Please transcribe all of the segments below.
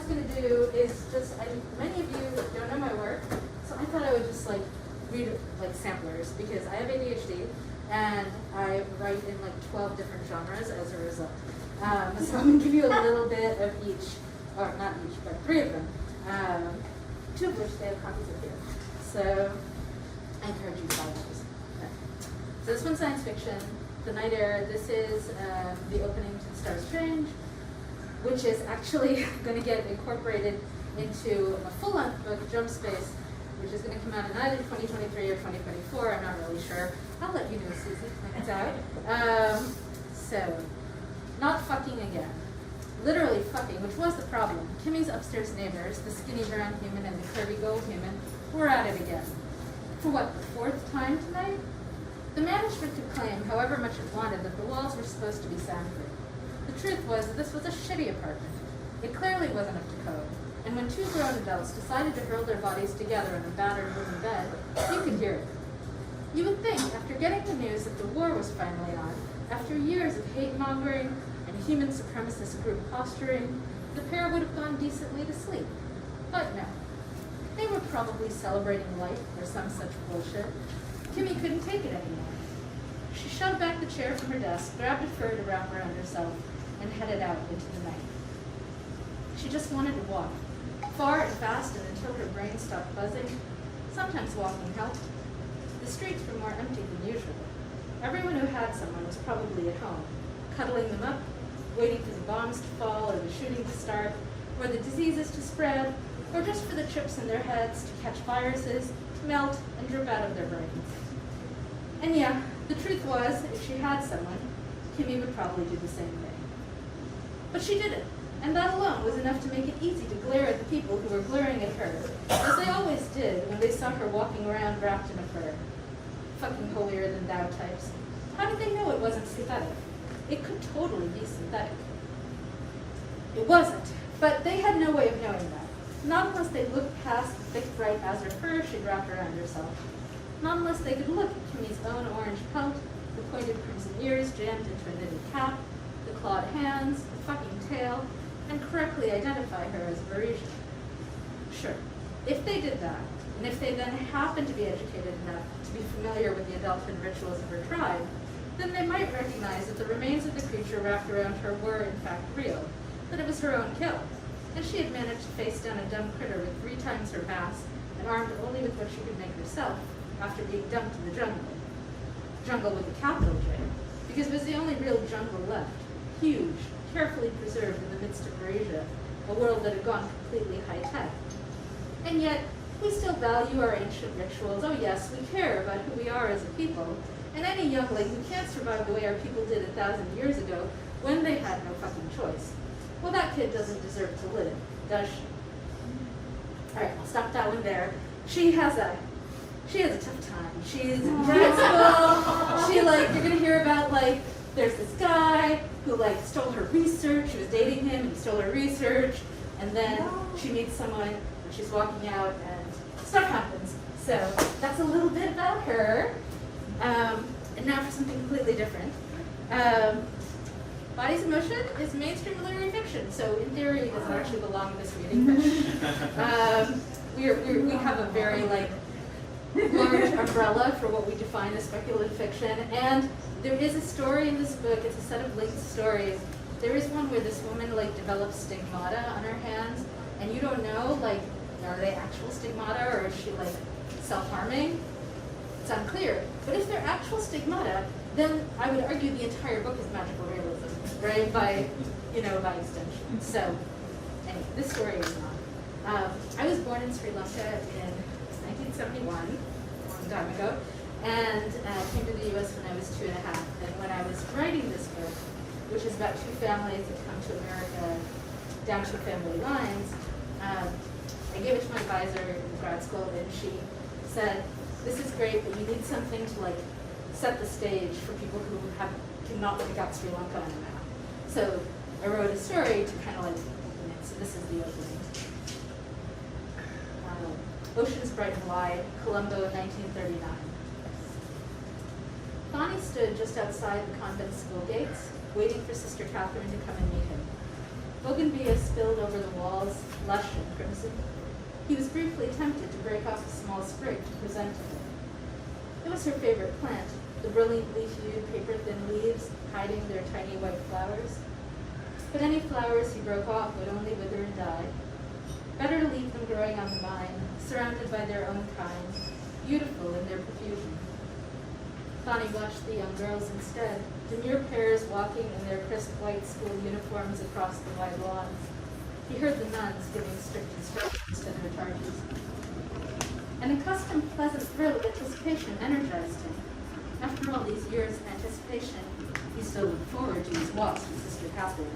was going to do is just, many of you don't know my work, so I thought I would just like read like samplers because I have ADHD and I write in like 12 different genres as a result. So I'm going to give you a little bit of each, or not each, but 3 of them. 2 of which they have copies of here. So I encourage you to buy those. Okay. So this one's science fiction. The Night Air. This is the opening to Star Strange, which is actually going to get incorporated into a full-length book, Jump Space, which is going to come out in either 2023 or 2024. I'm not really sure. I'll let you know, Susie, when it's out. So, not fucking again. Literally fucking, which was the problem. Kimmy's upstairs neighbors, the skinny brown human and the curvy gold human, were at it again. For what, the 4th time tonight? The management could claim, however much it wanted, that the walls were supposed to be soundproof. The truth was that this was a shitty apartment. It clearly wasn't up to code. And when 2 grown adults decided to hurl their bodies together in a battered wooden bed, you could hear it. You would think, after getting the news that the war was finally on, after years of hate-mongering and human supremacist group posturing, the pair would have gone decently to sleep. But no. They were probably celebrating life or some such bullshit. Kimmy couldn't take it anymore. She shoved back the chair from her desk, grabbed a fur to wrap around herself, and headed out into the night. She just wanted to walk, far and fast and until her brain stopped buzzing. Sometimes walking helped. The streets were more empty than usual. Everyone who had someone was probably at home, cuddling them up, waiting for the bombs to fall or the shooting to start, or the diseases to spread, or just for the chips in their heads to catch viruses, to melt, and drip out of their brains. And yeah, the truth was, if she had someone, Kimmy would probably do the same thing. But she didn't, and that alone was enough to make it easy to glare at the people who were glaring at her, as they always did when they saw her walking around wrapped in a fur. Fucking holier-than-thou types. How did they know it wasn't synthetic? It could totally be synthetic. It wasn't, but they had no way of knowing that. Not unless they looked past the thick, bright azure fur she'd wrapped around herself. Not unless they could look at Kimmy's own orange pelt, the pointed crimson ears jammed into a knitted cap, the clawed hands, the fucking tail, and correctly identify her as Varisian. Sure, if they did that, and if they then happened to be educated enough to be familiar with the adulthood rituals of her tribe, then they might recognize that the remains of the creature wrapped around her were in fact real, that it was her own kill, and she had managed to face down a dumb critter with 3 times her mass and armed only with what she could make herself after being dumped in the jungle. Jungle with a capital J, because it was the only real jungle left, huge, carefully preserved in the midst of Eurasia, a world that had gone completely high-tech. And yet, we still value our ancient rituals. Oh yes, we care about who we are as a people, and any youngling who can't survive the way our people did 1,000 years ago when they had no fucking choice, well, that kid doesn't deserve to live, does she? All right, I'll stop that one there. She has a tough time. She's in grad school. You're gonna hear about there's this guy who stole her research. She was dating him and he stole her research, and then she meets someone and she's walking out and stuff happens. So that's a little bit about her. And now for something completely different. Bodies in Motion is mainstream literary fiction, so in theory it doesn't actually belong in this reading, but we have a very large umbrella for what we define as speculative fiction, and there is a story in this book. It's a set of linked stories. There is one where this woman develops stigmata on her hands, and you don't know are they actual stigmata or is she self-harming? It's unclear. But if they're actual stigmata, then I would argue the entire book is magical realism, right? By extension. So, anyway, this story is not. I was born in Sri Lanka in 1971, a long time ago, and came to the U.S. when I was 2.5. And when I was writing this book, which is about 2 families that come to America down to family lines, I gave it to my advisor in grad school, and she said, "This is great, but you need something to set the stage for people who cannot pick out Sri Lanka on a map." So I wrote a story to kind of open it. So this is the opening. Oceans bright and wide, Colombo, 1939. Bonnie stood just outside the convent school gates, waiting for Sister Catherine to come and meet him. Bougainvillea spilled over the walls, lush and crimson. He was briefly tempted to break off a small sprig to present to her. It was her favorite plant, the brilliantly hued, paper-thin leaves hiding their tiny white flowers. But any flowers he broke off would only wither and die. Better to leave them growing on the vine, surrounded by their own kind, beautiful in their profusion. Bonnie watched the young girls instead, demure pairs walking in their crisp white school uniforms across the wide lawns. He heard the nuns giving strict instructions to their charges. An accustomed pleasant thrill of anticipation energized him. After all these years of anticipation, he still looked forward to his walks with Sister Catherine.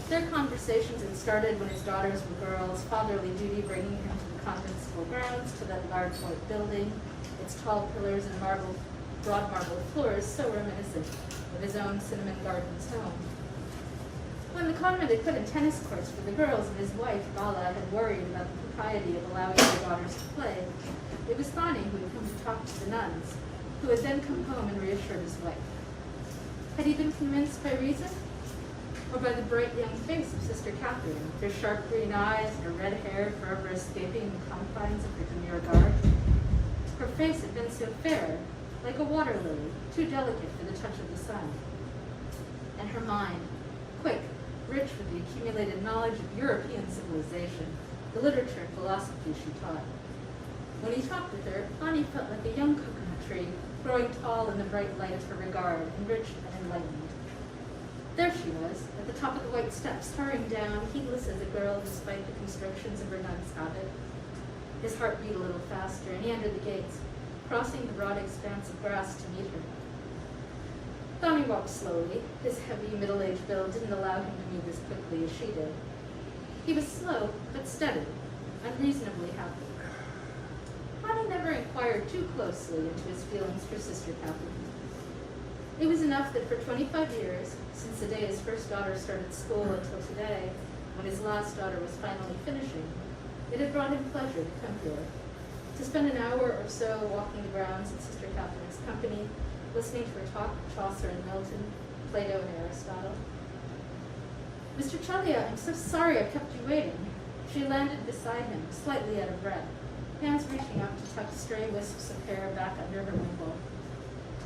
Their conversations had started when his daughters were girls, fatherly duty bringing him to the convent school grounds, to that large white building, its tall pillars and broad marble floors so reminiscent of his own Cinnamon Gardens home. When the convent had put in tennis courts for the girls and his wife, Bala, had worried about the propriety of allowing their daughters to play, it was Thani who had come to talk to the nuns, who had then come home and reassured his wife. Had he been convinced by reason? Or by the bright young face of Sister Catherine, with her sharp green eyes and her red hair forever escaping the confines of her demure garb? Her face had been so fair, like a water lily, too delicate for the touch of the sun. And her mind, quick, rich with the accumulated knowledge of European civilization, the literature and philosophy she taught. When he talked with her, Bonnie felt like a young coconut tree, growing tall in the bright light of her regard, enriched and enlightened. There she was, at the top of the white steps, hurrying down, heedless as a girl despite the constrictions of her nun's habit. His heart beat a little faster, and he entered the gates, crossing the broad expanse of grass to meet her. Thani walked slowly. His heavy, middle-aged build didn't allow him to move as quickly as she did. He was slow, but steady, unreasonably happy. Thani never inquired too closely into his feelings for Sister Catherine. It was enough that for 25 years, since the day his first daughter started school until today, when his last daughter was finally finishing, it had brought him pleasure to come here, to spend an hour or so walking the grounds in Sister Catherine's company, listening to her talk of Chaucer and Milton, Plato and Aristotle. Mr. Celia, I'm so sorry I kept you waiting. She landed beside him, slightly out of breath, hands reaching up to tuck stray wisps of hair back under her wimple.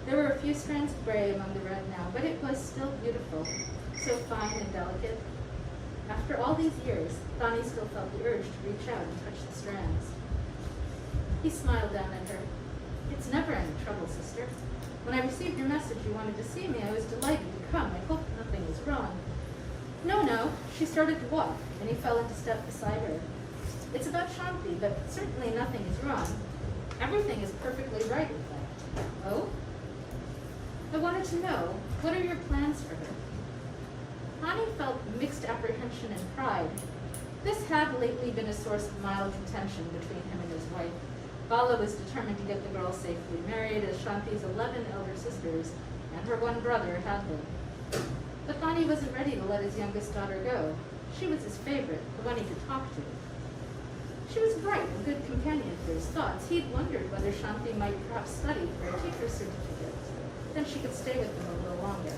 There were a few strands of gray among the red now, but it was still beautiful, so fine and delicate. After all these years, Thani still felt the urge to reach out and touch the strands. He smiled down at her. It's never any trouble, sister. When I received your message you wanted to see me, I was delighted to come. I hope nothing is wrong. No, she started to walk, and he fell into step beside her. It's about Shanti, but certainly nothing is wrong. Everything is perfectly right, in fact. Oh? I wanted to know, what are your plans for her? Thani felt mixed apprehension and pride. This had lately been a source of mild contention between him and his wife. Bala was determined to get the girl safely married, as Shanti's 11 elder sisters and her one brother had been. But Thani wasn't ready to let his youngest daughter go. She was his favorite, the one he could talk to. She was bright, a good companion for his thoughts. He'd wondered whether Shanti might perhaps study for a teacher's certificate. Then she could stay with them a little longer.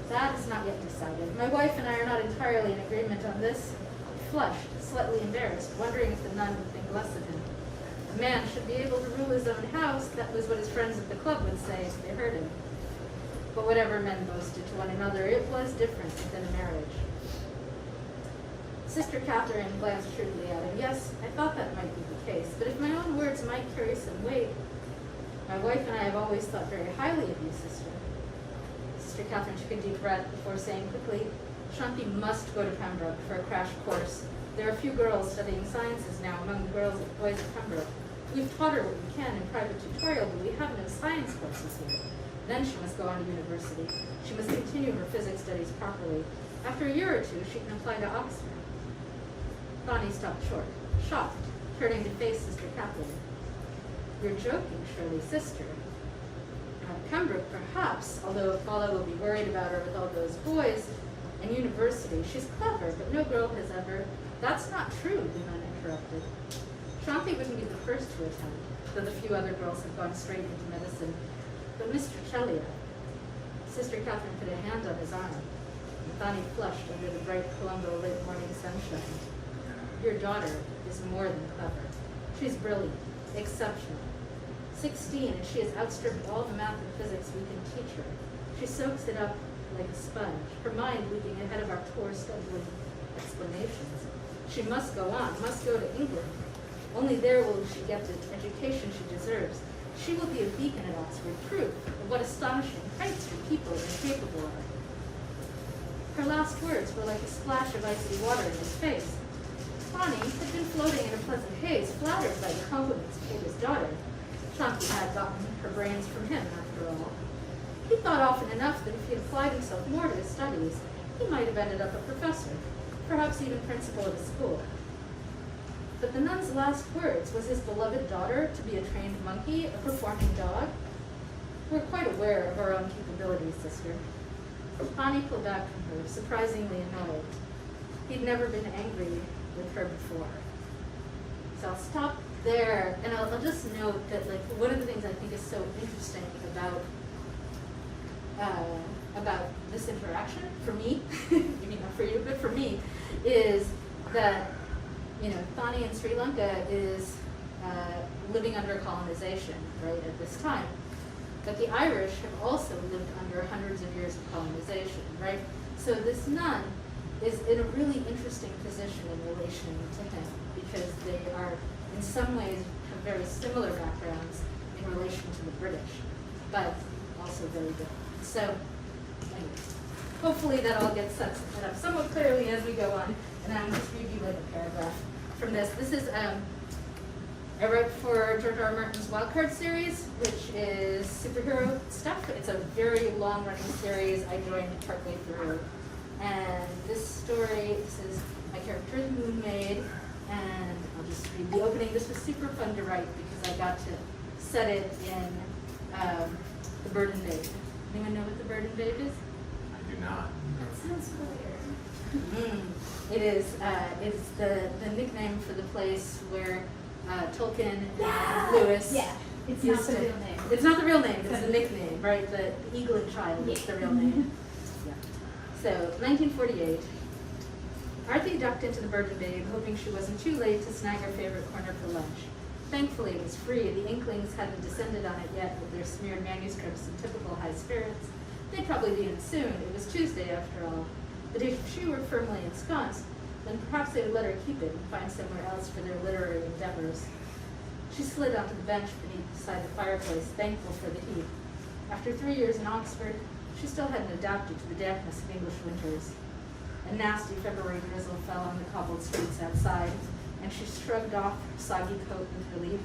That is not yet decided. My wife and I are not entirely in agreement on this. He flushed, slightly embarrassed, wondering if the nun would think less of him. A man should be able to rule his own house. That was what his friends at the club would say if they heard him. But whatever men boasted to one another, it was different within a marriage. Sister Catherine glanced shrewdly at him. Yes, I thought that might be the case, but if my own words might carry some weight, my wife and I have always thought very highly of you, sister. Sister Catherine took a deep breath before saying quickly, Shanti must go to Pembroke for a crash course. There are a few girls studying sciences now among the boys at Pembroke. We've taught her what we can in private tutorial, but we have no science courses here. Then she must go on to university. She must continue her physics studies properly. After a year or two, she can apply to Oxford. Thani stopped short, shocked, turning to face Sister Catherine. You're joking, surely, sister. Pembroke, perhaps, although Bala will be worried about her with all those boys, and university. She's clever, but no girl has ever... That's not true, the nun interrupted. Shanti wouldn't be the first to attempt, though the few other girls have gone straight into medicine. But Mr. Celia, Sister Catherine put a hand on his arm. Thani flushed under the bright Colombo late morning sunshine. Your daughter is more than clever. She's brilliant, exceptional. 16, and she has outstripped all the math and physics we can teach her. She soaks it up like a sponge, her mind leaping ahead of our poor, stumbling explanations. She must go on, must go to England. Only there will she get the education she deserves. She will be a beacon at Oxford, proof of what astonishing heights her people are capable of. Her last words were like a splash of icy water in his face. Bonnie had been floating in a pleasant haze, flattered by the compliments paid his daughter. Chauncey had gotten her brains from him, after all. He thought often enough that if he had applied himself more to his studies, he might have ended up a professor, perhaps even principal of a school. But the nun's last words was his beloved daughter to be a trained monkey, a performing dog. We're quite aware of our own capabilities, sister. Bonnie pulled back from her, surprisingly annoyed. He'd never been angry with her before. So I'll stop there, and I'll just note that, like, one of the things I think is so interesting about this interaction, for me, maybe not for you, but for me, is that, you know, Thani in Sri Lanka is living under colonization, right, at this time. But the Irish have also lived under hundreds of years of colonization, right? So this nun is in a really interesting position in relation to him, because they are, in some ways, have very similar backgrounds in relation to the British, but also very different. So, anyways, hopefully that all gets set up somewhat clearly as we go on, and I'll just read you like a paragraph from this. This is, I wrote for George R. R. Martin's Wildcard series, which is superhero stuff. It's a very long-running series. I joined partway through. And this story, this is my character, the Moon Maid, and I'll just read the opening. This was super fun to write because I got to set it in the Bird and Babe. Anyone know what the Bird and Babe is? I do not. That sounds familiar. It is. It's the nickname for the place where Tolkien and Lewis. Yeah. It's used not the to- real name. It's not the real name. It's the nickname, right? The Eaglin Child is the real name. Yeah. So, 1948. Arthie ducked into the Bird and Babe, hoping she wasn't too late to snag her favorite corner for lunch. Thankfully, it was free. The Inklings hadn't descended on it yet with their smeared manuscripts and typical high spirits. They'd probably be in soon. It was Tuesday, after all. But if she were firmly ensconced, then perhaps they would let her keep it and find somewhere else for their literary endeavors. She slid onto the bench beside the fireplace, thankful for the heat. After 3 years in Oxford, she still hadn't adapted to the dampness of English winters. A nasty February drizzle fell on the cobbled streets outside, and she shrugged off her soggy coat with relief.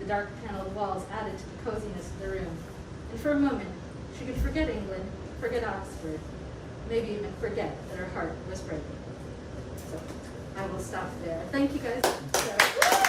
The dark paneled walls added to the coziness of the room, and for a moment, she could forget England, forget Oxford, maybe even forget that her heart was breaking. So, I will stop there. Thank you guys.